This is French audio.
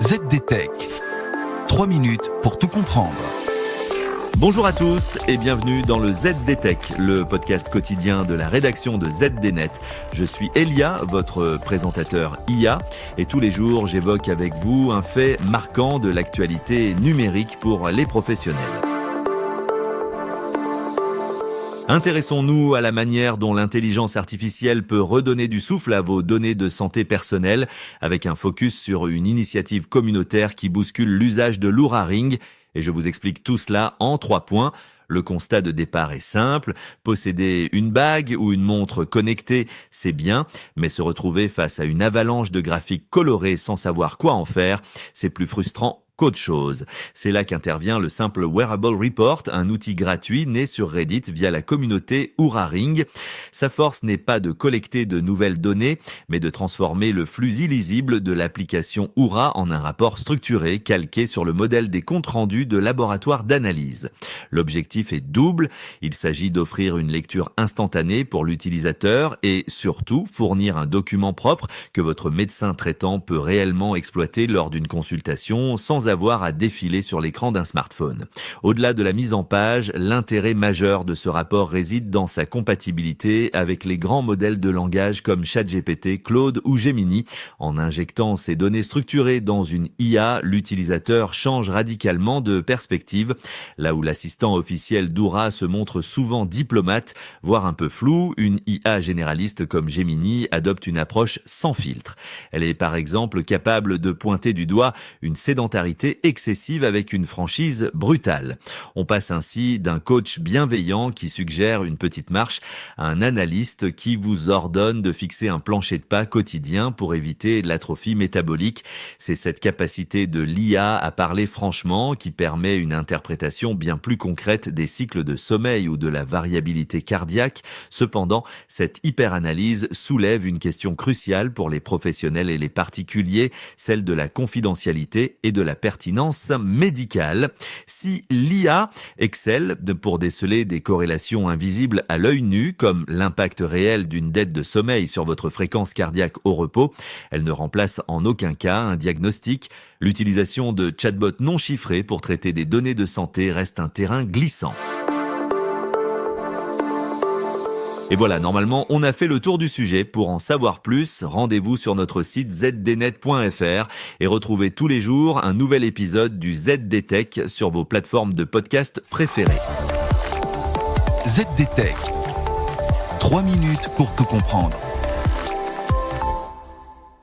ZDTech. 3 minutes pour tout comprendre. Bonjour à tous et bienvenue dans le ZDTech, le podcast quotidien de la rédaction de ZDNet. Je suis Elia, votre présentateur IA, et tous les jours j'évoque avec vous un fait marquant de l'actualité numérique pour les professionnels. Intéressons-nous à la manière dont l'intelligence artificielle peut redonner du souffle à vos données de santé personnelle, avec un focus sur une initiative communautaire qui bouscule l'usage de l'Oura Ring. Et je vous explique tout cela en 3 points. Le constat de départ est simple. Posséder une bague ou une montre connectée, c'est bien, mais se retrouver face à une avalanche de graphiques colorés sans savoir quoi en faire, c'est plus frustrant qu'autre chose. C'est là qu'intervient le simple Wearable Report, un outil gratuit né sur Reddit via la communauté Oura Ring. Sa force n'est pas de collecter de nouvelles données, mais de transformer le flux illisible de l'application Oura en un rapport structuré, calqué sur le modèle des comptes rendus de laboratoires d'analyse. L'objectif est double. Il s'agit d'offrir une lecture instantanée pour l'utilisateur et surtout fournir un document propre que votre médecin traitant peut réellement exploiter lors d'une consultation sans avoir à défiler sur l'écran d'un smartphone. Au-delà de la mise en page, l'intérêt majeur de ce rapport réside dans sa compatibilité avec les grands modèles de langage comme ChatGPT, Claude ou Gemini. En injectant ces données structurées dans une IA, l'utilisateur change radicalement de perspective. Là où l'assistant officiel d'Oura se montre souvent diplomate, voire un peu flou, une IA généraliste comme Gemini adopte une approche sans filtre. Elle est par exemple capable de pointer du doigt une sédentarité excessive avec une franchise brutale. On passe ainsi d'un coach bienveillant qui suggère une petite marche à un analyste qui vous ordonne de fixer un plancher de pas quotidien pour éviter l'atrophie métabolique. C'est cette capacité de l'IA à parler franchement qui permet une interprétation bien plus concrète des cycles de sommeil ou de la variabilité cardiaque. Cependant, cette hyperanalyse soulève une question cruciale pour les professionnels et les particuliers, celle de la confidentialité et de la pertinence médicale. Si l'IA excelle pour déceler des corrélations invisibles à l'œil nu, comme l'impact réel d'une dette de sommeil sur votre fréquence cardiaque au repos, elle ne remplace en aucun cas un diagnostic. L'utilisation de chatbots non chiffrés pour traiter des données de santé reste un terrain glissant. Et voilà, normalement, on a fait le tour du sujet. Pour en savoir plus, rendez-vous sur notre site zdnet.fr et retrouvez tous les jours un nouvel épisode du ZDTech sur vos plateformes de podcast préférées. ZDTech. 3 minutes pour tout comprendre.